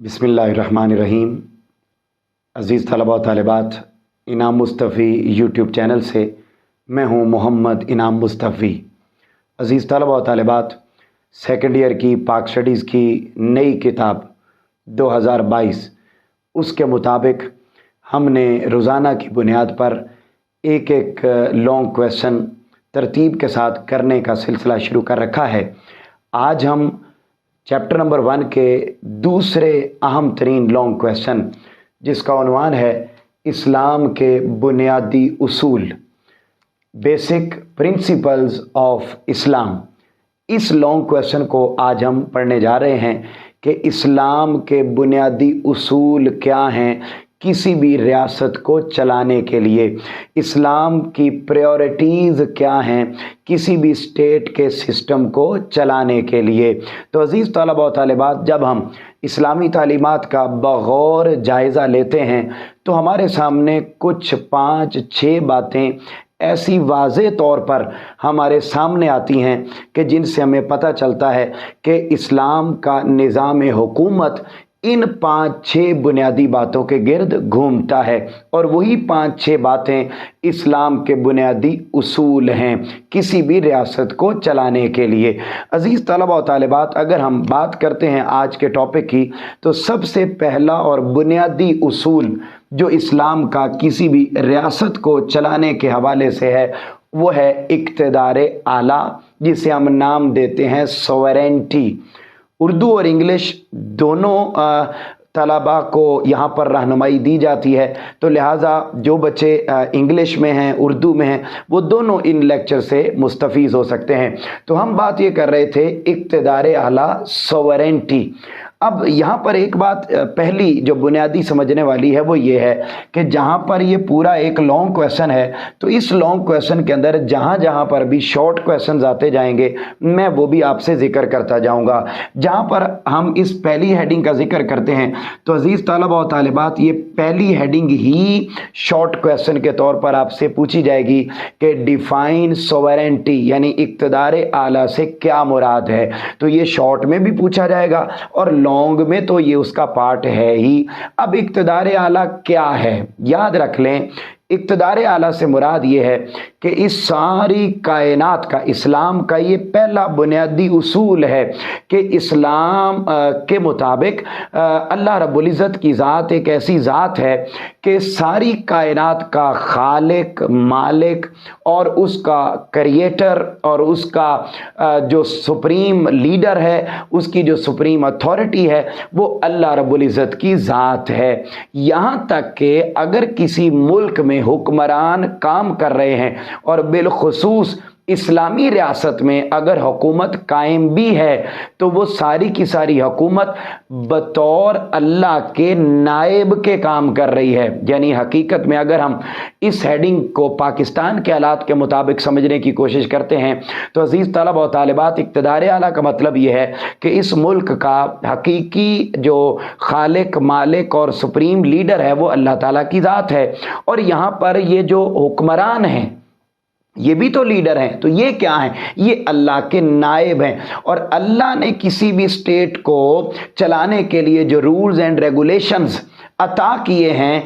बिस्मिल्लाहिर्रहमानिर्रहीम। अज़ीज़ तलबा व तालिबात, इनाम मुस्तफ़ी यूट्यूब चैनल से मैं हूँ मोहम्मद इनाम मुस्तफ़ी। अज़ीज़ तलबा व तालिबात, सेकेंड ईयर की पाक स्टडीज़ की नई किताब 2022 उसके मुताबिक हमने रोज़ाना की बुनियाद पर एक एक लॉन्ग क्वेश्चन तरतीब के साथ करने का सिलसिला शुरू कर रखा है। आज हम चैप्टर नंबर 1 के दूसरे अहम तरीन लॉन्ग क्वेश्चन, जिसका उन्वान है इस्लाम के बुनियादी उसूल, बेसिक प्रिंसिपल्स ऑफ इस्लाम, इस लॉन्ग क्वेश्चन को आज हम पढ़ने जा रहे हैं कि इस्लाम के बुनियादी उसूल क्या हैं किसी भी रियासत को चलाने के लिए, इस्लाम की प्रायोरिटीज़ क्या हैं किसी भी स्टेट के सिस्टम को चलाने के लिए। तो अज़ीज़ तलबा व तालिबात, जब हम इस्लामी तालीमात का बग़ौर जायज़ा लेते हैं तो हमारे सामने कुछ 5-6 बातें ऐसी वाज़े तौर पर हमारे सामने आती हैं कि जिनसे हमें पता चलता है कि इस्लाम का निज़ाम हुकूमत इन 5-6 बुनियादी बातों के गिर्द घूमता है, और वही 5-6 बातें इस्लाम के बुनियादी उसूल हैं किसी भी रियासत को चलाने के लिए। अज़ीज़ तलबा व तालिबात, अगर हम बात करते हैं आज के टॉपिक की, तो सबसे पहला और बुनियादी उसूल जो इस्लाम का किसी भी रियासत को चलाने के हवाले से है वो है इक़्तिदार आला, जिसे हम नाम देते हैं सोवरेंटी। उर्दू और इंग्लिश दोनों तलबा को यहाँ पर रहनुमाई दी जाती है, तो लिहाजा जो बच्चे इंग्लिश में हैं, उर्दू में हैं, वो दोनों इन लेक्चर से मुस्तफ़ीज़ हो सकते हैं। तो हम बात ये कर रहे थे इक़्तिदार आला, सोवरेंटी। अब यहाँ पर एक बात पहली जो बुनियादी समझने वाली है वो ये है कि जहाँ पर ये पूरा एक लॉन्ग क्वेश्चन है, तो इस लॉन्ग क्वेश्चन के अंदर जहाँ जहाँ पर भी शॉर्ट क्वेश्चंस आते जाएंगे मैं वो भी आपसे ज़िक्र करता जाऊँगा। जहाँ पर हम इस पहली हेडिंग का जिक्र करते हैं तो अज़ीज़ तलबा व तालिबात, ये पहली हेडिंग ही शॉर्ट क्वेश्चन के तौर पर आपसे पूछी जाएगी कि डिफ़ाइन सोवरेंटी, यानी इक़्तिदार आला से क्या मुराद है। तो ये शॉर्ट में भी पूछा जाएगा और लॉन्ग में तो ये उसका पार्ट है ही। अब इक़्तिदार आला क्या है, याद रख लें, इक़्तिदार आला से मुराद ये है कि इस सारी कायनात का इस्लाम का ये पहला बुनियादी उसूल है कि इस्लाम के मुताबिक अल्लाह रब्बुल इज़्ज़त की ज़ात एक ऐसी ज़ात है कि सारी कायनात का खालिक, मालिक और उसका क्रिएटर और उसका जो सुप्रीम लीडर है, उसकी जो सुप्रीम अथॉरिटी है, वो अल्लाह रब्बुल इज़्ज़त की ज़ात है। यहाँ तक कि अगर किसी मुल्क में हुक्मरान काम कर रहे हैं और बिलखुसूस इस्लामी रियासत में अगर हुकूमत कायम भी है तो वो सारी की सारी हुकूमत बतौर अल्लाह के नायब के काम कर रही है। यानी हकीकत में अगर हम इस हेडिंग को पाकिस्तान के हालात के मुताबिक समझने की कोशिश करते हैं तो अज़ीज़ तलबा व तालिबात, इक़्तिदार आला का मतलब ये है कि इस मुल्क का हकीकी जो खालिक, मालिक और सुप्रीम लीडर है वो अल्लाह ताला की ज़ात है, और यहाँ पर ये जो हुक्मरान हैं ये भी तो लीडर हैं। तो ये क्या हैं? ये अल्लाह के नायब हैं, और अल्लाह ने किसी भी स्टेट को चलाने के लिए जो रूल्स एंड रेगुलेशंस अता किए हैं,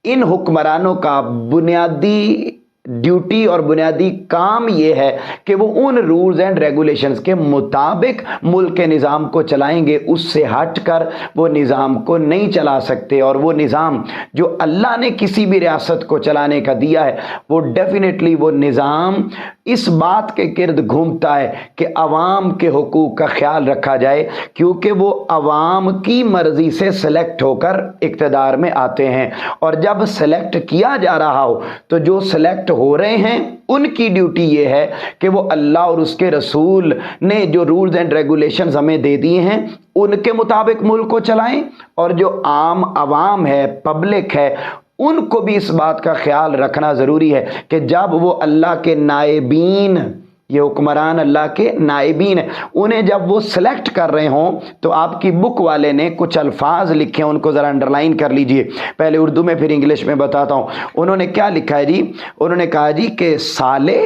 इन हुक्मरानों का बुनियादी ड्यूटी और बुनियादी काम ये है कि वो उन रूल्स एंड रेगुलेशंस के मुताबिक मुल्क के निज़ाम को चलाएंगे, उससे हटकर वो निज़ाम को नहीं चला सकते। और वो निज़ाम जो अल्लाह ने किसी भी रियासत को चलाने का दिया है वो डेफिनेटली वो निज़ाम इस बात के गिर्द घूमता है कि अवाम के हुकूक का ख्याल रखा जाए, क्योंकि वो अवाम की मर्ज़ी से सेलेक्ट होकर इक़्तिदार में आते हैं। और जब सेलेक्ट किया जा रहा हो तो जो सेलेक्ट हो रहे हैं उनकी ड्यूटी ये है कि वो अल्लाह और उसके रसूल ने जो रूल्स एंड रेगुलेशंस हमें दे दिए हैं उनके मुताबिक मुल्क को चलाएं, और जो आम अवाम है, पब्लिक है, उनको भी इस बात का ख्याल रखना ज़रूरी है कि जब वो अल्लाह के नायबीन, ये हुक्मरान अल्लाह के नायबीन हैं, उन्हें जब वो सेलेक्ट कर रहे हों तो आपकी बुक वाले ने कुछ अल्फाज लिखे हैं, उनको ज़रा अंडरलाइन कर लीजिए। पहले उर्दू में फिर इंग्लिश में बताता हूँ। उन्होंने क्या लिखा है जी? उन्होंने कहा जी कि साले,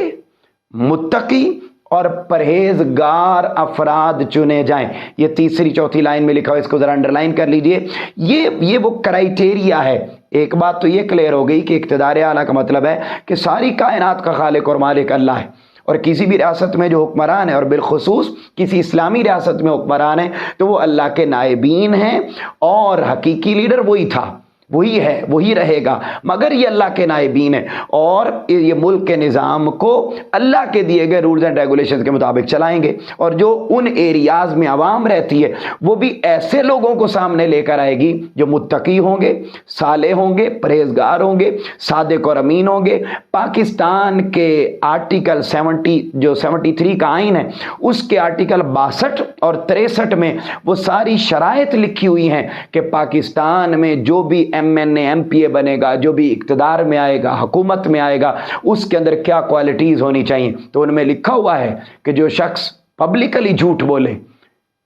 मुत्तकी और परहेजगार अफराद चुने जाएं। ये तीसरी चौथी लाइन में लिखा हुआ, इसको जरा अंडरलाइन कर लीजिए। ये वो क्राइटेरिया है। एक बात तो ये क्लियर हो गई कि इक़्तिदार आला का मतलब है कि सारी कायनात का खालिक और मालिक अल्लाह है, और किसी भी रियासत में जो हुक्मरान है, और बिलखुसूस किसी इस्लामी रियासत में हुक्मरान है, तो वो अल्लाह के नायबीन हैं, और हकीकी लीडर वही था, वही है, वही रहेगा, मगर ये अल्लाह के नायबीन है, और ये मुल्क के निज़ाम को अल्लाह के दिए गए रूल्स एंड रेगुलेशंस के मुताबिक चलाएंगे। और जो उन एरियाज़ में आवाम रहती है वो भी ऐसे लोगों को सामने लेकर आएगी जो मुत्तकी होंगे, साले होंगे, परहेजगार होंगे, सादिक और अमीन होंगे। पाकिस्तान के आर्टिकल 73 का आइन है, उसके आर्टिकल 62 और 63 में वो सारी शराइत लिखी हुई हैं कि पाकिस्तान में जो भी MNA MPA बनेगा, जो भी इक़्तिदार में आएगा, हुकूमत में आएगा, उसके अंदर क्या क्वालिटीज़ होनी चाहिए। तो उनमें लिखा हुआ है कि जो शख्स पब्लिकली झूठ बोले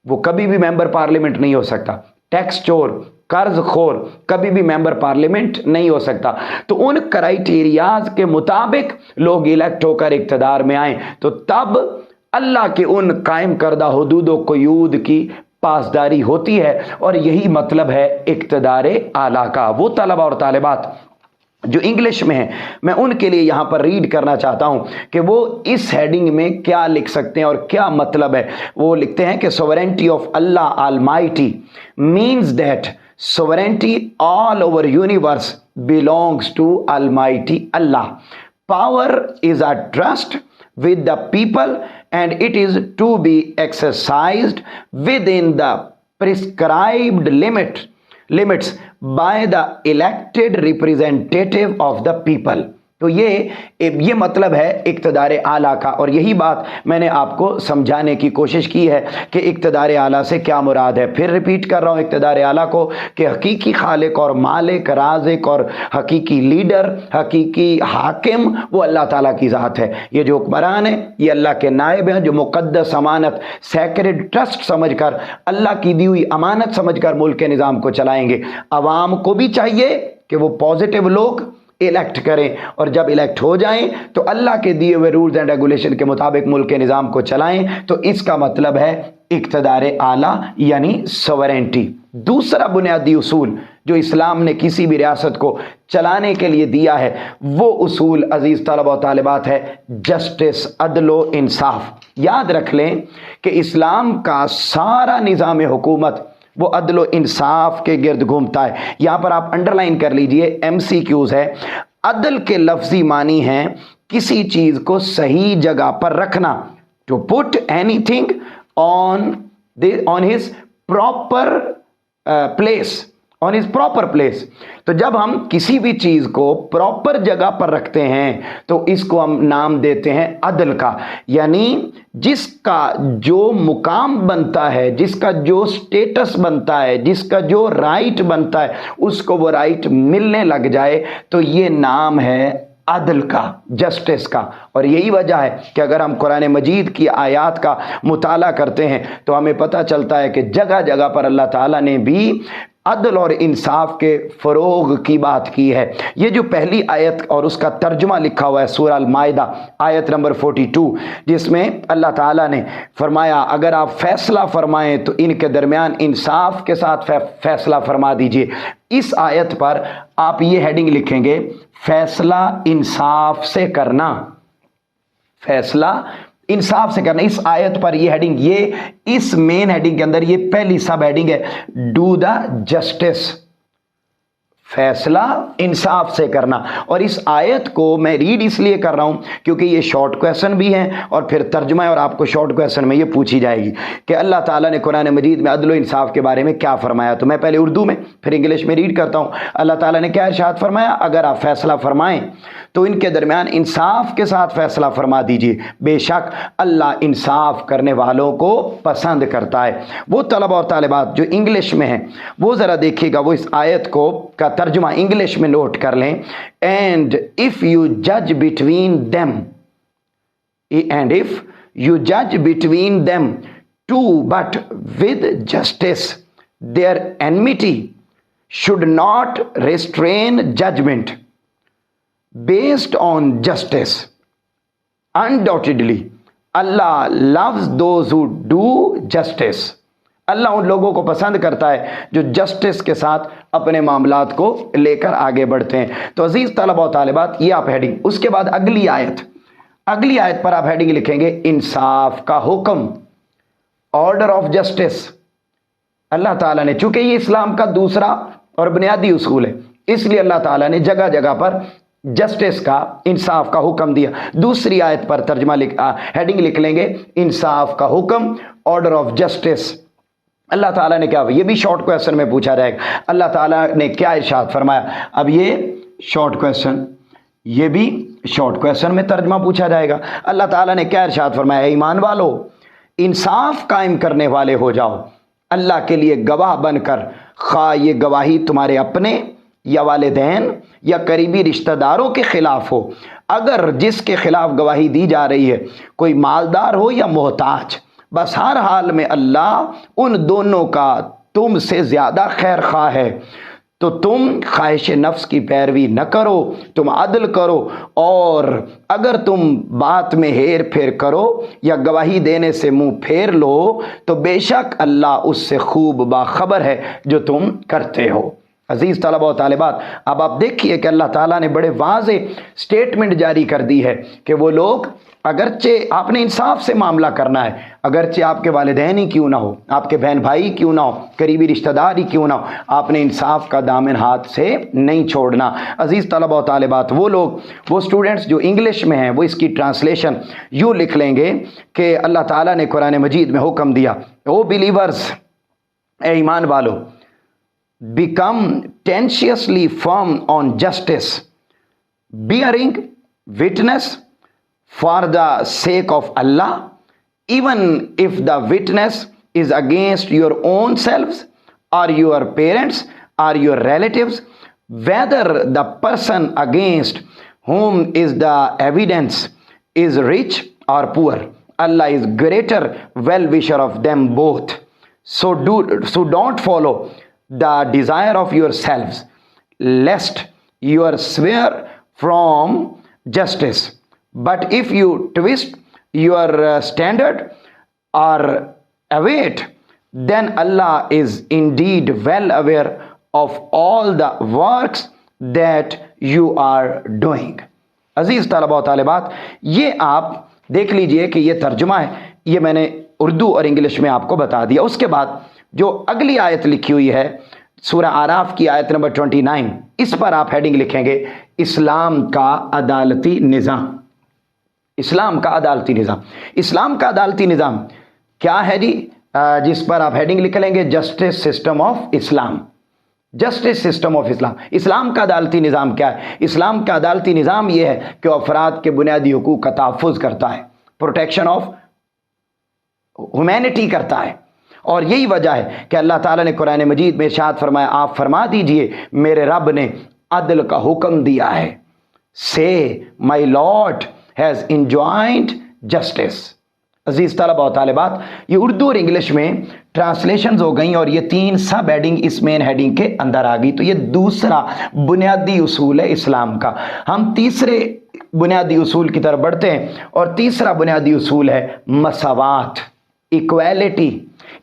वो कभी भी मेंबर पार्लियामेंट नहीं हो सकता। टैक्स चोर, कर्ज खोर कभी भी मेंबर पार्लियामेंट नहीं हो सकता। तो उन क्राइटेरियाज के मुताबिक लोग इलेक्ट होकर इक़्तिदार में आए, तो तब अल्लाह के उन कायम करदा हुदूद व क़यूद की पासदारी होती है। और यही मतलब है इक़्तिदार आला का। वो तलबा और तालिबात जो इंग्लिश में है, मैं उनके लिए यहां पर रीड करना चाहता हूं कि वो इस हेडिंग में क्या लिख सकते हैं और क्या मतलब है। वो लिखते हैं कि sovereignty of Allah almighty means that sovereignty all over universe belongs to almighty Allah. Power is a trust with the people and it is to be exercised within the prescribed limits by the elected representative of the people। तो ये मतलब है इक़्तिदार आला का। और यही बात मैंने आपको समझाने की कोशिश की है कि इक़्तिदार आला से क्या मुराद है। फिर रिपीट कर रहा हूँ इक़्तिदार आला को कि हकीकी खालिक और मालिक, राज़िक और हकीकी लीडर, हकीकी हाकिम वो अल्लाह ताला की ज़ात है। ये जो हुक्मरान है ये अल्लाह के नायब हैं, जो मुक़द्दस अमानत, सैक्रेड ट्रस्ट समझकर, अल्लाह की दी हुई अमानत समझकर मुल्क के निज़ाम को चलाएंगे। अवाम को भी चाहिए कि वो पॉजिटिव लोग इलेक्ट करें, और जब इलेक्ट हो जाएं तो अल्लाह के दिए हुए रूल्स एंड रेगुलेशन के मुताबिक मुल्क के निज़ाम को चलाएं। तो इसका मतलब है इक़्तिदार आला यानी सोवरेंटी। दूसरा बुनियादी उसूल जो इस्लाम ने किसी भी रियासत को चलाने के लिए दिया है, वो उसूल अजीज़ तलबा व तालिबात है जस्टिस, अदलो इंसाफ। याद रख लें कि इस्लाम का सारा निज़ाम हुकूमत वो अदलो इंसाफ के गिर्द घूमता है। यहां पर आप अंडरलाइन कर लीजिए, MCQs है। अदल के लफ्जी मानी हैं किसी चीज को सही जगह पर रखना, to put anything on his proper place, on his proper place. तो जब हम किसी भी चीज को प्रॉपर जगह पर रखते हैं तो इसको हम नाम देते हैं अदल का। यानी जिसका जो मुकाम बनता है, जिसका जो स्टेटस बनता है, जिसका जो राइट बनता है, उसको वो राइट मिलने लग जाए, तो ये नाम है अदल का, जस्टिस का। और यही वजह है कि अगर हम कुरान मजीद की आयात का मुताला करते हैं तो हमें पता चलता है कि जगह जगह पर अल्लाह ताला ने भी अदल और इंसाफ के फ़रोग की बात की है। ये जो पहली आयत और उसका तर्जुमा लिखा हुआ है सूरह अल-माइदा आयत नंबर 42, जिसमें अल्लाह ताला ने फरमाया अगर आप फैसला फरमाएं तो इनके दरमियान इंसाफ के साथ फैसला फरमा दीजिए। इस आयत पर आप ये हेडिंग लिखेंगे, फैसला इंसाफ से करना, फैसला इंसाफ से करना। इस आयत पर ये हेडिंग, ये इस मेन हेडिंग के अंदर ये पहली सब हेडिंग है, डू द जस्टिस, फैसला इंसाफ से करना। और इस आयत को मैं रीड इसलिए कर रहा हूं क्योंकि ये शॉर्ट क्वेश्चन भी है और फिर तर्जुमा है, और आपको शॉर्ट क्वेश्चन में ये पूछी जाएगी कि अल्लाह ताला ने कुरान मजीद में अदल व इंसाफ के बारे में क्या फरमाया। तो मैं पहले उर्दू में फिर इंग्लिश में रीड करता हूं। अल्लाह ताला ने क्या इरशाद फरमाया, अगर आप फैसला फरमाएं तो इनके दरमियान इंसाफ के साथ फैसला फरमा दीजिए, बेशक अल्लाह इंसाफ करने वालों को पसंद करता है। वो तलबा और तालिबात जो इंग्लिश में हैं वो ज़रा देखिएगा, वो इस आयत को का तर्जुमा इंग्लिश में नोट कर लें। एंड इफ यू जज between them, and if you जज between them to but with justice, there enmity should not restrain judgment based on justice. Undoubtedly, Allah loves those who do justice. اللہ ان لوگوں کو پسند کرتا ہے جو جسٹس کے ساتھ اپنے معاملات کو لے کر آگے بڑھتے ہیں. تو عزیز طلبہ و طالبات یہ آپ ہیڈنگ. اس کے بعد اگلی آیت پر آپ ہیڈنگ لکھیں گے انصاف کا حکم، آرڈر آف جسٹس. اللہ تعالیٰ نے، چونکہ یہ اسلام کا دوسرا اور بنیادی اصول ہے، اس لیے اللہ تعالیٰ نے جگہ جگہ پر جسٹس کا، انصاف کا حکم دیا. دوسری آیت پر ہیڈنگ لکھ لیں گے انصاف کا حکم، آرڈر آف جسٹس. اللہ تعالیٰ نے کیا، یہ بھی شارٹ کویسچن میں پوچھا جائے گا، اللہ تعالیٰ نے کیا ارشاد فرمایا. اب یہ شارٹ کویسچن، یہ بھی شارٹ کویسچن میں ترجمہ پوچھا جائے گا. اللہ تعالیٰ نے کیا ارشاد فرمایا؟ اے ایمان والو، انصاف قائم کرنے والے ہو جاؤ اللہ کے لیے گواہ بن کر، خواہ یہ گواہی تمہارے اپنے یا والدین یا قریبی رشتہ داروں کے خلاف ہو. اگر جس کے خلاف گواہی دی جا رہی ہے کوئی مالدار ہو یا محتاج، بس ہر حال میں اللہ ان دونوں کا تم سے زیادہ خیر خواہ ہے. تو تم خواہش نفس کی پیروی نہ کرو، تم عدل کرو، اور اگر تم بات میں ہیر پھیر کرو یا گواہی دینے سے منہ پھیر لو تو بے شک اللہ اس سے خوب باخبر ہے جو تم کرتے ہو. عزیز طلبہ و طالبات، اب آپ دیکھیے کہ اللہ تعالیٰ نے بڑے واضح سٹیٹمنٹ جاری کر دی ہے کہ وہ لوگ، اگرچہ آپ نے انصاف سے معاملہ کرنا ہے، اگرچہ آپ کے والدین ہی کیوں نہ ہو، آپ کے بہن بھائی کیوں نہ ہو، قریبی رشتہ دار ہی کیوں نہ ہو، آپ نے انصاف کا دامن ہاتھ سے نہیں چھوڑنا. عزیز طلبہ و طالبات، وہ اسٹوڈنٹس جو انگلش میں ہیں وہ اس کی ٹرانسلیشن یوں لکھ لیں گے کہ اللہ تعالیٰ نے قرآن مجید میں حکم دیا، او بلیورز، اے ایمان والو، become tenaciously firm on justice, bearing witness for the sake of Allah, even if the witness is against your own selves or your parents or your relatives, whether the person against whom is the evidence is rich or poor. Allah is greater well-wisher of them both. So don't follow the desire of yourselves, lest you swear from justice. But if you twist your standard or await, then Allah is indeed well aware of all the works that you are doing. عزیز طلبہ و طالبات، یہ آپ دیکھ لیجئے کہ یہ ترجمہ ہے، یہ میں نے اردو اور انگلش میں آپ کو بتا دیا. اس کے بعد جو اگلی آیت لکھی ہوئی ہے سورہ اعراف کی آیت نمبر 29، اس پر آپ ہیڈنگ لکھیں گے اسلام کا عدالتی نظام. اسلام کا عدالتی نظام. اسلام کا عدالتی نظام کیا ہے جی؟ جس پر آپ ہیڈنگ لکھ لیں گے justice system of Islam. Justice system of Islam. Islam کا عدالتی نظام کیا ہے؟ اسلام کا عدالتی نظام یہ ہے کہ افراد کے بنیادی حقوق کا تحفظ کرتا ہے، پروٹیکشن آف ہیومینٹی کرتا ہے. اور یہی وجہ ہے کہ اللہ تعالیٰ نے قرآن مجید میں ارشاد فرمایا، آپ فرما دیجئے میرے رب نے عدل کا حکم دیا ہے. سے مائی لارڈ ہیز انجوائنڈ جسٹس. عزیز طلبہ و طالبات، یہ اردو اور انگلش میں ٹرانسلیشنز ہو گئیں اور یہ 3 سب ہیڈنگ اس مین ہیڈنگ کے اندر آ گئی. تو یہ دوسرا بنیادی اصول ہے اسلام کا. ہم تیسرے بنیادی اصول کی طرف بڑھتے ہیں، اور تیسرا بنیادی اصول ہے مساوات، ایکویلٹی.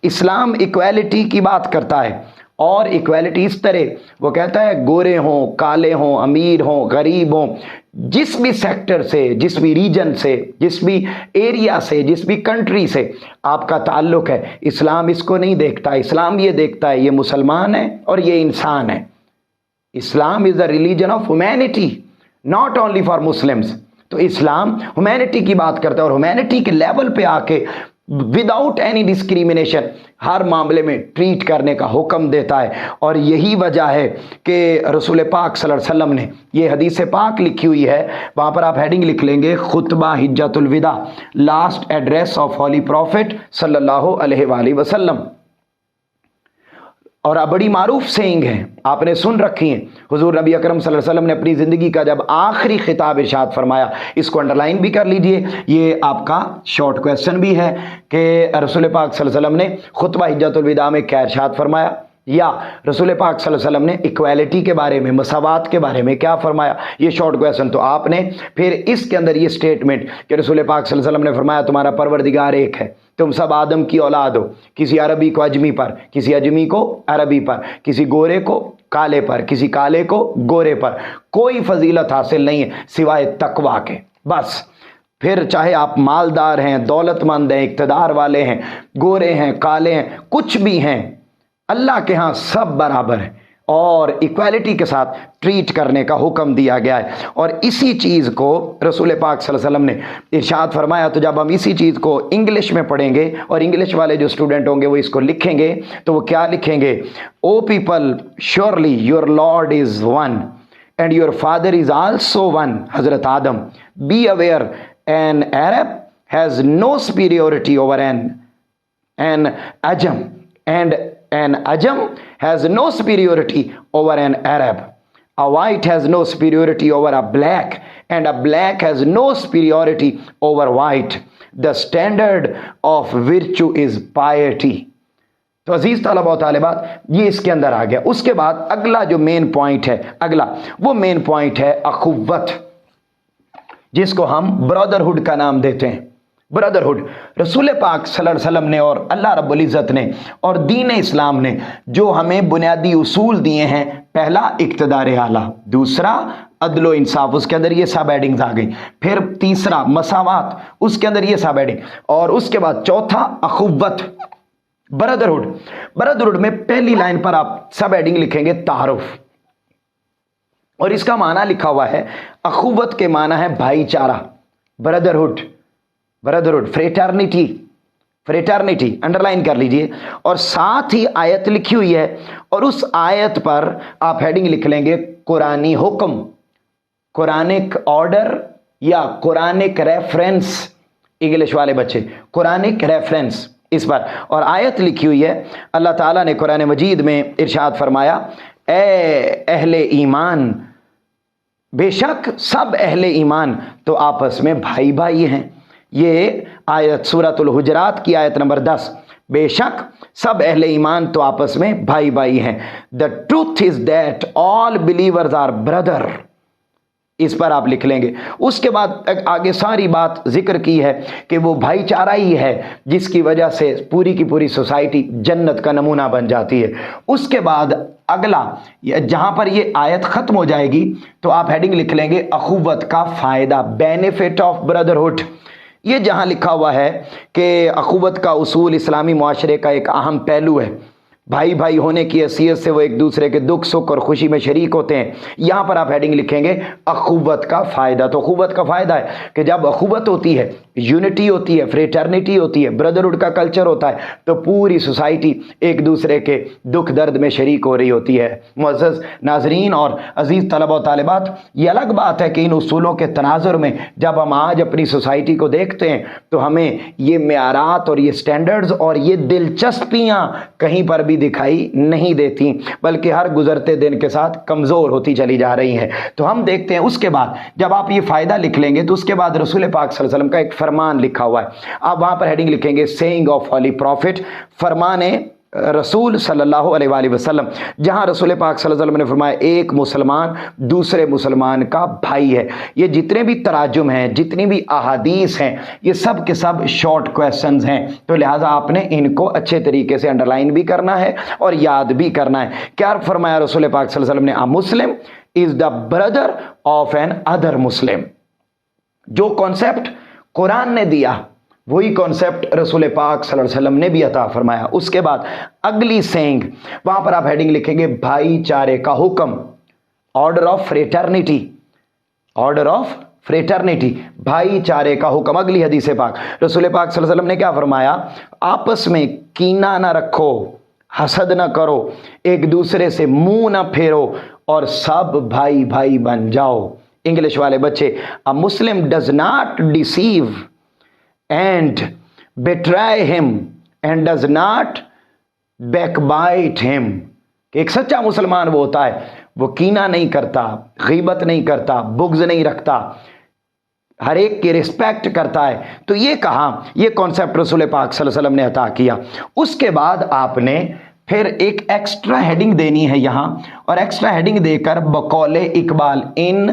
اسلام ایکویلٹی کی بات کرتا ہے، اور ایکویلٹی اس طرح وہ کہتا ہے گورے ہوں، کالے ہوں، امیر ہوں، غریب ہوں، جس بھی سیکٹر سے، جس بھی ریجن سے، جس بھی ایریا سے، جس بھی کنٹری سے آپ کا تعلق ہے، اسلام اس کو نہیں دیکھتا. اسلام یہ دیکھتا ہے یہ مسلمان ہے اور یہ انسان ہے. Islam is the religion of humanity, not only for Muslims. تو اسلام ہیومینٹی کی بات کرتا ہے، اور ہیومینٹی کے لیول پہ آ کے وداؤٹ اینی ڈسکریمنیشن ہر معاملے میں ٹریٹ کرنے کا حکم دیتا ہے. اور یہی وجہ ہے کہ رسول پاک صلی اللہ علیہ وسلم نے یہ حدیث پاک لکھی ہوئی ہے، وہاں پر آپ ہیڈنگ لکھ لیں گے خطبہ حجۃ الوداع، last address of holy prophet صلی اللہ علیہ وآلہ وسلم. اور بڑی معروف سینگ ہے، آپ نے سن رکھی ہیں. حضور نبی اکرم صلی اللہ علیہ وسلم نے اپنی زندگی کا جب آخری خطاب ارشاد فرمایا، اس کو انڈرلائن بھی کر لیجئے، یہ آپ کا شارٹ کویسچن بھی ہے کہ رسول پاک صلی اللہ علیہ وسلم نے خطبہ حجۃ الوداع میں کیا ارشاد فرمایا. या रसूल पाक सल्लल्लाहु अलैहि वसल्लम ने इक्वालिटी के बारे में, मसावात के बारे में क्या फरमाया? ये शॉर्ट क्वेश्चन तो आपने, फिर इसके अंदर ये स्टेटमेंट कि रसूल पाक सल्लल्लाहु अलैहि वसल्लम ने फरमाया तुम्हारा परवरदिगार एक है, तुम सब आदम की औलाद हो, किसी अरबी को अजमी पर, किसी अजमी को अरबी पर, किसी गोरे को काले पर, किसी काले को गोरे पर, कोई फजीलत हासिल नहीं है सिवाय तकवा के, बस। फिर चाहे आप मालदार हैं, दौलतमंद हैं, इक़्तिदार वाले हैं, गोरे हैं, काले हैं, कुछ भी हैं, अल्लाह के यहाँ सब बराबर है और इक्वालिटी के साथ ट्रीट करने का हुक्म दिया गया है। और इसी चीज़ को रसूल पाक सल्लल्लाहु अलैहि वसल्लम ने इरशाद फरमाया। तो जब हम इसी चीज़ को इंग्लिश में पढ़ेंगे और इंग्लिश वाले जो स्टूडेंट होंगे वो इसको लिखेंगे तो वो क्या लिखेंगे? O people, surely your Lord is one and your father is also one, Hazrat Adam. Be aware, an Arab has no superiority over an Ajam, and an Ajam has no superiority over an Arab. A white has no superiority over a black, and a black has no superiority over white. The standard of virtue is piety. तो अजीज तलबा और तालिबात, ये इसके अंदर आ गया। उसके बाद अगला जो मेन पॉइंट है, अगला वो मेन पॉइंट है अखुव्वत, जिसको हम ब्रदरहुड का नाम देते हैं। ब्रदरहुड रसूल पाक सल्लल्लाहु अलैहि वसल्लम ने और अल्लाह रब्बुल इज़्ज़त ने और दीन इस्लाम ने जो हमें बुनियादी उसूल दिए हैं, पहला इक़्तिदार आला, दूसरा अदलो इंसाफ, उसके अंदर ये सब हेडिंग्स आ गई, फिर तीसरा मसावात, उसके अंदर ये सब हेडिंग, और उसके बाद चौथा अखुव्वत, ब्रदरहुड। ब्रदरहुड में पहली लाइन पर आप सब हेडिंग लिखेंगे तारुफ, और इसका माना लिखा हुआ है, अखुवत के माना है भाईचारा, brotherhood, brotherhood, fraternity, fraternity underline कर लीजिए। और साथ ही आयत लिखी हुई है और उस आयत पर आप हेडिंग लिख लेंगे कुरानी हुक्म, कुरानिक ऑर्डर या कुरानिक रेफरेंस, इंग्लिश वाले बच्चे कुरानिक रेफरेंस इस पर। और आयत लिखी हुई है, अल्लाह ताला ने कुरान मजीद में इरशाद फरमाया, ए अहले ईमान, बेशक सब अहले ईमान तो आपस में भाई भाई हैं। ये आयत सूरतुल हुजरात की आयत नंबर 10, बेशक सब अहले ईमान तो आपस में भाई भाई हैं। The truth is that all believers are brother, इस पर आप लिख लेंगे। उसके बाद आगे सारी बात जिक्र की है कि वो भाईचारा ही है जिसकी वजह से पूरी की पूरी सोसाइटी जन्नत का नमूना बन जाती है। उसके बाद अगला, जहां पर ये आयत खत्म हो जाएगी तो आप हेडिंग लिख लेंगे अखुवत का फायदा, बेनिफिट ऑफ ब्रदरहुड। ये जहां लिखा हुआ है कि अखुवत का उसूल इस्लामी मुआशरे का एक अहम पहलू है, भाई भाई होने की हैसियत से वो एक दूसरे के दुख सुख और खुशी में शरीक होते हैं, यहां पर आप हेडिंग लिखेंगे अखुवत का फायदा। तो अखुवत का फायदा है कि जब अखुवत होती है, यूनिटी होती है, फ्रेटर्निटी होती है, ब्रदरहुड का कल्चर होता है, तो पूरी सोसाइटी एक दूसरे के दुख दर्द में शरीक हो रही होती है। मुअज़्ज़ज़ नाज़रीन और अजीज़ तलबा और तालिबात, ये अलग बात है कि इन उसूलों के तनाजुर में जब हम आज अपनी सोसाइटी को देखते हैं तो हमें ये मेआरात और ये स्टैंडर्ड्स और ये दिलचस्पियाँ कहीं पर भी दिखाई नहीं देती, बल्कि हर गुजरते दिन के साथ कमज़ोर होती चली जा रही हैं। तो हम देखते हैं उसके बाद जब आप ये फ़ायदा लिख लेंगे तो उसके बाद रसूल पाक सल्लल्लाहु अलैहि वसल्लम का एक फरमान लिखा हुआ है, आप वहाँ पर हेडिंग लिखेंगे सेइंग ऑफ हॉली प्रॉफिट, फरमाने रसूल सल्लल्लाहु अलैहि वसल्लम, जहाँ रसूल पाक सल्लल्लाहु अलैहि वसल्लम ने फरमाया एक मुसलमान दूसरे मुसलमान का भाई है। ये जितने भी तराजुम हैं, जितनी भी अहादीस हैं, ये सब के सब शॉर्ट क्वेश्चंस हैं, तो लिहाजा आपने इनको अच्छे तरीके से अंडरलाइन भी करना है और याद भी करना है। क्या फरमाया रसूल पाक सल्लल्लाहु अलैहि वसल्लम ने? A Muslim is the brother of another Muslim. जो कॉन्सेप्ट कुरान ने दिया वही कॉन्सेप्ट रसूल पाक सल्लल्लाहु अलैहि वसल्लम ने भी अता फरमाया। उसके बाद अगली सेइंग, वहां पर आप हेडिंग लिखेंगे भाईचारे का हुक्म, order of fraternity, order of fraternity, भाईचारे का हुक्म। अगली हदीस पाक रसूल पाक सल्लल्लाहु अलैहि वसल्लम ने क्या फरमाया? आपस में कीना ना रखो, हसद ना करो, एक दूसरे से मुंह ना फेरो और सब भाई भाई बन जाओ। इंग्लिश वाले बच्चे, a Muslim does not deceive and betray him and does not backbite him। एक सच्चा मुसलमान वो होता है, वो कीना नहीं करता, गीबत नहीं करता, बुग़्ज़ नहीं रखता, हर एक की रिस्पेक्ट करता है। तो ये कहा, ये कॉन्सेप्ट रसूल पाक सल्लल्लाहु अलैहि वसल्लम ने अता किया। उसके बाद आपने फिर एक एक्स्ट्रा हेडिंग देनी है यहां, और एक्स्ट्रा हेडिंग देकर बकौले Iqbal, in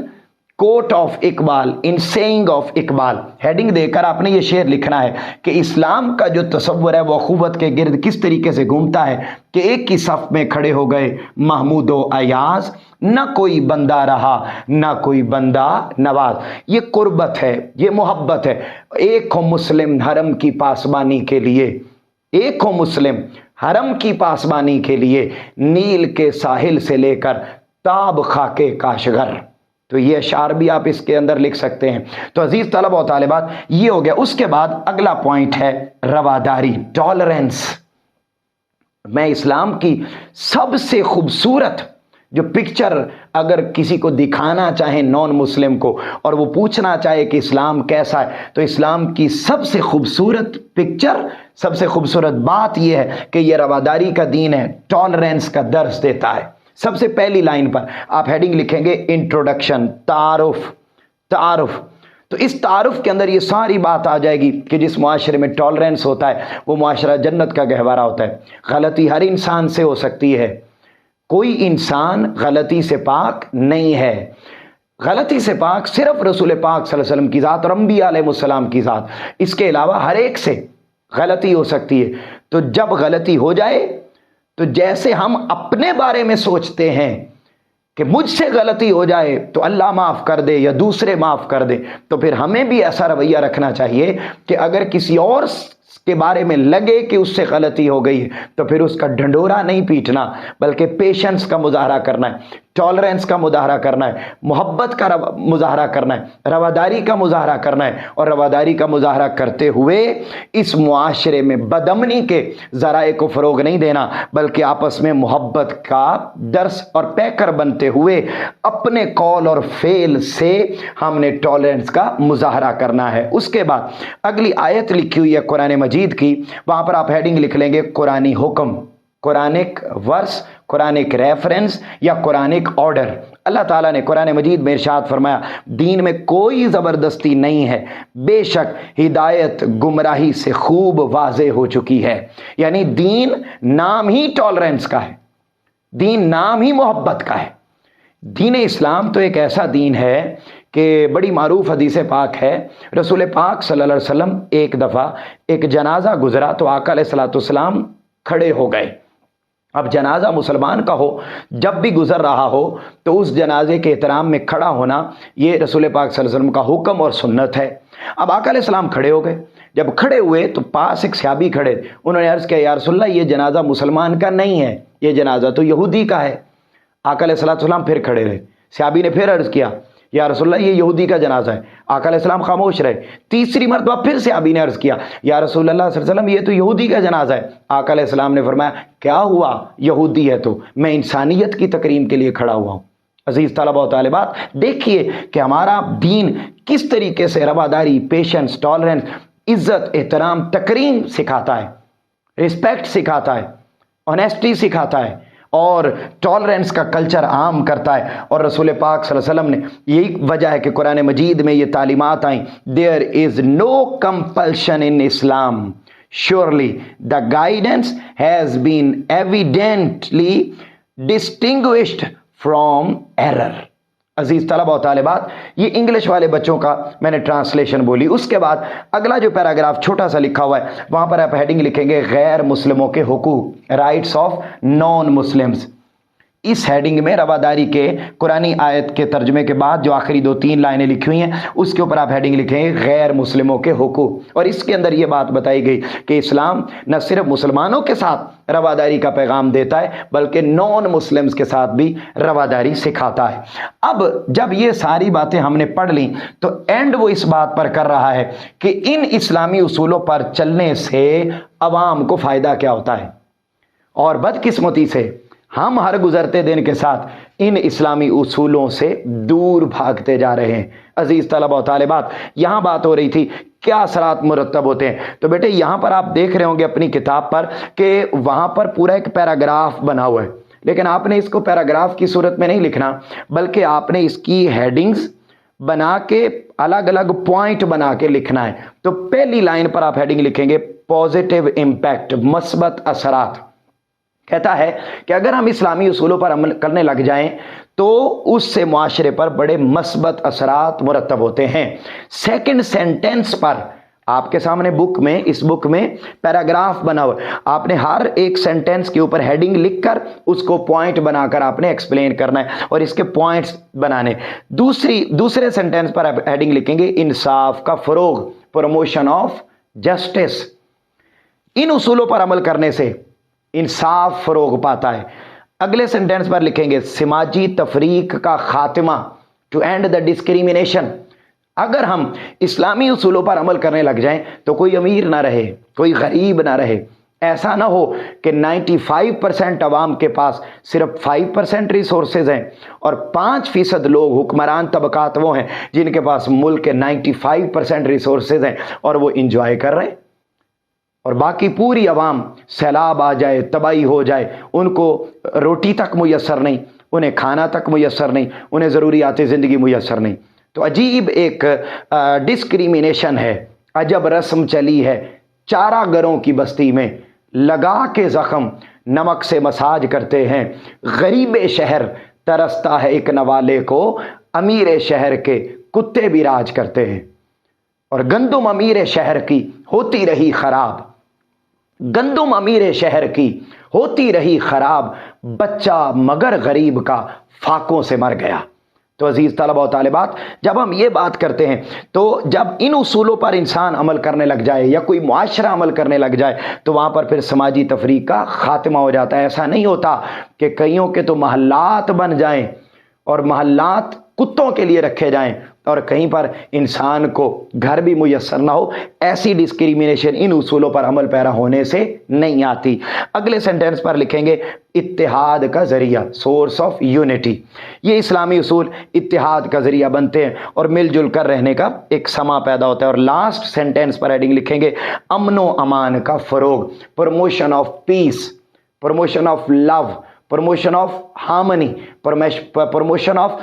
quote of Iqbal, in saying of Iqbal, heading देकर आपने ये शेर लिखना है कि इस्लाम का जो तसव्वुर है वो अखुवत के गिर्द किस तरीके से घूमता है कि एक ही सफ में खड़े हो गए महमूद व अयाज, न कोई बंदा रहा न कोई बंदा नवाज। ये कुर्बत है, ये मोहब्बत है। एक हो मुस्लिम हरम की पासबानी के लिए, एक हो मुस्लिम हरम की पासबानी के लिए, नील के साहिल से लेकर ताब खाके काशगर। तो ये अशार भी आप इसके अंदर लिख सकते हैं। तो अजीज तलबा और तालिबात, ये हो गया। उसके बाद अगला पॉइंट है रवादारी, टॉलरेंस। मैं इस्लाम की सबसे खूबसूरत जो पिक्चर अगर किसी को दिखाना चाहे नॉन मुस्लिम को, और वो पूछना चाहे कि इस्लाम कैसा है, तो इस्लाम की सबसे खूबसूरत पिक्चर, सबसे खूबसूरत बात यह है कि यह रवादारी का दीन है, टॉलरेंस का दर्स देता है। सबसे पहली लाइन पर आप हेडिंग लिखेंगे इंट्रोडक्शन, तारुफ। तारुफ, तो इस तारुफ के अंदर ये सारी बात आ जाएगी कि जिस मुआशरे में टॉलरेंस होता है वो मुआशरा जन्नत का गहवारा होता है। गलती हर इंसान से हो सकती है, कोई इंसान गलती से पाक नहीं है। गलती से पाक सिर्फ रसूल पाक सल्लल्लाहु अलैहि वसल्लम की ज़ात और अंबिया अलैहिस्सलाम की ज़ात, इसके अलावा हर एक से गलती हो सकती है। तो जब गलती हो जाए तो जैसे हम अपने बारे में सोचते हैं कि मुझसे गलती हो जाए तो अल्लाह माफ़ कर दे या दूसरे माफ़ कर दे, तो फिर हमें भी ऐसा रवैया रखना चाहिए कि अगर किसी और के बारे में लगे कि उससे गलती हो गई है तो फिर उसका ढंढोरा नहीं पीटना, बल्कि पेशेंस का मुजाहरा करना है, टॉलरेंस का मुजाहरा करना है, मोहब्बत का मुजाहरा करना है, रवादारी का मुजाहरा करना है। और रवादारी का मुजाहरा करते हुए इस मुआशरे में बदअमनी के ज़राए को फ़रोग नहीं देना, बल्कि आपस में मोहब्बत का दर्स और पैकर बनते हुए अपने कौल और फेल से हमने टॉलरेंस का मुजाहरा करना है। उसके बाद अगली आयत लिखी हुई है कुरान मजीद की, वहां पर आप हेडिंग लिख लेंगे कुरानी हुक्म, कुरानिक वर्स, कुरानिक रेफरेंस या कुरानिक ऑर्डर। अल्लाह ताला ने कुरान मजीद में इरशाद फरमाया, दीन में कोई ज़बरदस्ती नहीं है, बेशक हिदायत गुमराही से खूब वाज़े हो चुकी है। यानी दीन नाम ही टॉलरेंस का है, दीन नाम ही मोहब्बत का है। दीन इस्लाम तो एक ऐसा दीन है कि बड़ी मारूफ हदीस पाक है, रसूल पाक सल्लल्लाहु अलैहि वसल्लम एक दफ़ा एक जनाजा गुजरा तो आका अलैहिस्सलाम खड़े हो गए। अब जनाजा मुसलमान का हो, जब भी गुजर रहा हो तो उस जनाजे के एहतराम में खड़ा होना ये रसूल पाक सल्लल्लाहु अलैहि वसल्लम का हुक्म और सुन्नत है। अब आका अलैहिस्सलाम खड़े हो गए, जब खड़े हुए तो पास एक सहाबी खड़े, उन्होंने अर्ज़ किया, या रसूलल्लाह ये जनाजा मुसलमान का नहीं है, ये जनाजा तो यहूदी का है। आका अलैहिस्सलाम फिर खड़े रहे, सहाबी ने फिर अर्ज़ किया, या रसूलल्लाह ये यहूदी का जनाजा है। आका अलैहिस्सलाम खामोश रहे। तीसरी मरतबा फिर से सहाबी ने अर्ज़ किया, या रसूलल्लाह सल्लल्लाहु अलैहि वसल्लम ये तो यहूदी का जनाजा है। आका अलैहिस्सलाम ने फरमाया, क्या हुआ, यहूदी है तो मैं इंसानियत की तकरीम के लिए खड़ा हुआ हूँ। अजीज़ तलबा और तालिबात, देखिए कि हमारा दीन किस तरीके से रवादारी, पेशेंस, टॉलरेंस, इज्जत, एहतराम, तकरीम सिखाता है, रिस्पेक्ट सिखाता है, ऑनेस्टी सिखाता है और टॉलरेंस का कल्चर आम करता है। और रसूल पाक सल्लल्लाहु अलैहि वसल्लम ने यही वजह है कि कुरान मजीद में ये तालीमात आई, there is no compulsion in Islam, surely the guidance has been evidently distinguished from error. अजीज तलबा और तालिबात, ये इंग्लिश वाले बच्चों का मैंने ट्रांसलेशन बोली। उसके बाद अगला जो पैराग्राफ छोटा सा लिखा हुआ है वहां पर आप हेडिंग लिखेंगे गैर मुस्लिमों के हुकूक, राइट्स ऑफ नॉन मुस्लिम्स। इस हेडिंग में रवादारी के कुरानी आयत के तर्जमे के बाद जो आखिरी 2-3 लाइनें लिखी हुई हैं उसके ऊपर आप हेडिंग लिखेंगे गैर मुस्लिमों के हुकूक। और इसके अंदर यह बात बताई गई कि इस्लाम न सिर्फ मुसलमानों के साथ रवादारी का पैगाम देता है बल्कि नॉन मुस्लिम्स के साथ भी रवादारी सिखाता है। अब जब ये सारी बातें हमने पढ़ ली तो एंड वो इस बात पर कर रहा है कि इन इस्लामी उसूलों पर चलने से अवाम को फ़ायदा क्या होता है। और बदकिस्मती से हम हर गुजरते दिन के साथ इन इस्लामी उसूलों से दूर भागते जा रहे हैं। अजीज़ तलबा और तालिबात, यहाँ बात हो रही थी क्या असरात मुरतब होते हैं। तो बेटे यहाँ पर आप देख रहे होंगे अपनी किताब पर कि वहाँ पर पूरा एक पैराग्राफ बना हुआ है, लेकिन आपने इसको पैराग्राफ की सूरत में नहीं लिखना बल्कि आपने इसकी हेडिंग्स बना के अलग अलग पॉइंट बना के लिखना है। तो पहली लाइन पर आप हेडिंग लिखेंगे पॉजिटिव इम्पैक्ट, मस्बत असरात, कहता है कि अगर हम इस्लामी उसूलों पर अमल करने लग जाएं तो उससे मुआशरे पर बड़े मस्बत असरात मुरतब होते हैं। सेकंड सेंटेंस पर आपके सामने बुक में, इस बुक में पैराग्राफ बना हुआ, आपने हर एक सेंटेंस के ऊपर हेडिंग लिखकर उसको पॉइंट बनाकर आपने एक्सप्लेन करना है और इसके पॉइंट्स बनाने। दूसरे सेंटेंस पर आप हेडिंग लिखेंगे इंसाफ का फरोग, प्रमोशन ऑफ जस्टिस। इन उसूलों पर अमल करने से इंसाफ फरोग पाता है। अगले सेंटेंस पर लिखेंगे समाजी तफरीक का खात्मा, टू एंड द डिस्क्रिमिनेशन। अगर हम इस्लामी उसूलों पर अमल करने लग जाएं तो कोई अमीर ना रहे, कोई गरीब ना रहे। ऐसा ना हो कि 95% अवाम के पास सिर्फ 5% रिसोर्सेज हैं और 5% लोग हुक्मरान तबकात वो हैं जिनके पास मुल्क के 95% रिसोर्सेज हैं और वो इंजॉय कर रहे हैं, और बाकी पूरी अवाम सैलाब आ जाए, तबाही हो जाए, उनको रोटी तक मुयस्सर नहीं, उन्हें खाना तक मुयस्सर नहीं, उन्हें ज़रूरियात ज़िंदगी मुयस्सर नहीं। तो अजीब एक डिस्क्रिमिनेशन है, अजब रस्म चली है। चारागरों की बस्ती में लगा के ज़ख्म नमक से मसाज करते हैं। गरीब शहर तरसता है एक नवाले को, अमीर शहर के कुत्ते भी राज करते हैं। और गंदुम अमीर शहर की होती रही खराब, गंदुम अमीर शहर की होती रही खराब, बच्चा मगर गरीब का फाकों से मर गया। तो अजीज तलबा और तालिबात, जब हम ये बात करते हैं तो जब इन उसूलों पर इंसान अमल करने लग जाए या कोई मुआशरा अमल करने लग जाए तो वहाँ पर फिर समाजी तफरीक का खात्मा हो जाता है। ऐसा नहीं होता कि कईयों के तो महल्लात बन जाएं और महल्लात कुत्तों के लिए रखे जाएं और कहीं पर इंसान को घर भी मुयस्सर ना हो। ऐसी डिस्क्रिमिनेशन इन उसूलों पर अमल पैरा होने से नहीं आती। अगले सेंटेंस पर लिखेंगे इत्तेहाद का जरिया, सोर्स ऑफ यूनिटी। ये इस्लामी उसूल इत्तेहाद का जरिया बनते हैं और मिलजुल कर रहने का एक समा पैदा होता है। और लास्ट सेंटेंस पर हेडिंग लिखेंगे अमनो अमान का फरोग, promotion of peace, promotion of love, promotion of harmony, promotion of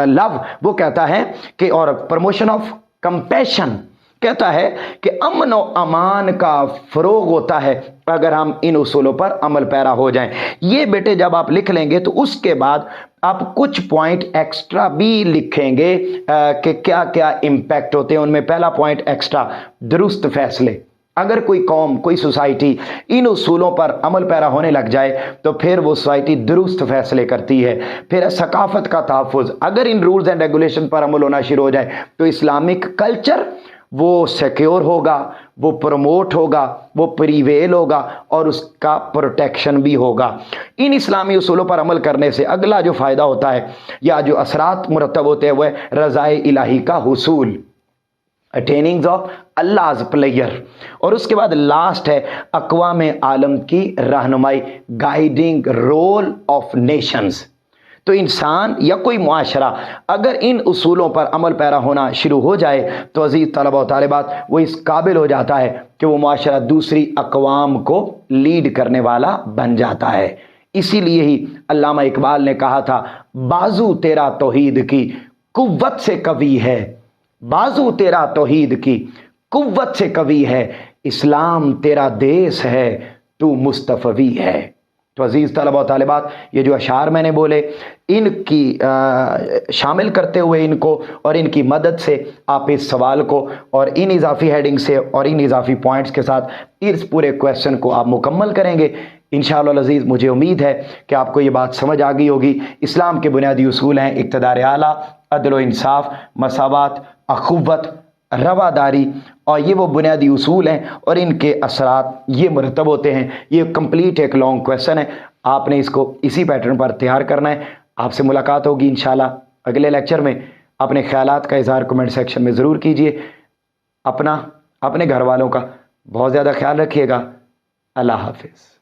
love. वो कहता है कि, और प्रमोशन ऑफ कंपैशन, कहता है कि अमन और अमान का फरोग होता है अगर हम इन उसूलों पर अमल पैरा हो जाएं। ये बेटे जब आप लिख लेंगे तो उसके बाद आप कुछ पॉइंट एक्स्ट्रा भी लिखेंगे कि क्या क्या इम्पैक्ट होते हैं उनमें। पहला पॉइंट एक्स्ट्रा, दुरुस्त फैसले। अगर कोई कौम, कोई सोसाइटी इन उसूलों पर अमल पैरा होने लग जाए तो फिर वो सोसाइटी दुरुस्त फैसले करती है। फिर सकाफत का तहफ़्फ़ुज़, अगर इन रूल्स एंड रेगुलेशन पर अमल होना शुरू हो जाए तो इस्लामिक कल्चर वो सिक्योर होगा, वो प्रमोट होगा, वो प्रिवेल होगा और उसका प्रोटेक्शन भी होगा। इन इस्लामी उसूलों पर अमल करने से अगला जो फ़ायदा होता है या जो असरात मुरतब होते हैं वह रज़ाए इलाही का हुसूल, अटेनिंग्स ऑफ अल्लाह's प्लेयर। और उसके बाद लास्ट है अक़वाम आलम की रहनुमाई, गाइडिंग रोल ऑफ नेशंस। तो इंसान या कोई मुआशरा अगर इन उसूलों पर अमल पैरा होना शुरू हो जाए तो अजीज़ तलबा और तालिबात वो इस काबिल हो जाता है कि वो मुआशरा दूसरी अक़वाम को लीड करने वाला बन जाता है। इसीलिए ही अल्लामा इकबाल ने कहा था, बाजू तेरा तौहीद की कुव्वत से कवी है, बाजू तेरा तौहीद की कुव्वत से कवी है, इस्लाम तेरा देश है, तू मुस्तफ़वी है। तो अजीज़ तलबा और तालिबात, ये जो अशार मैंने बोले इनकी शामिल करते हुए इनको और इनकी मदद से आप इस सवाल को और इन इजाफी हेडिंग से और इन इजाफी पॉइंट्स के साथ इस पूरे क्वेश्चन को आप मुकम्मल करेंगे इंशाअल्लाह अज़ीज़। मुझे उम्मीद है कि आपको ये बात समझ आ गई होगी। इस्लाम के बुनियादी उसूल हैं इक़्तिदार आला, अदल व इंसाफ, मसावत, अख़ुव्वत, रवादारी, और ये वो बुनियादी उसूल हैं और इनके असरात ये मुरतब होते हैं। ये कंप्लीट एक लॉन्ग क्वेश्चन है, आपने इसको इसी पैटर्न पर तैयार करना है। आपसे मुलाकात होगी इंशाल्लाह अगले लेक्चर में। अपने ख्यालात का इज़हार कमेंट सेक्शन में ज़रूर कीजिए। अपने घर वालों का बहुत ज़्यादा ख्याल रखिएगा। अल्लाह हाफ़िज़।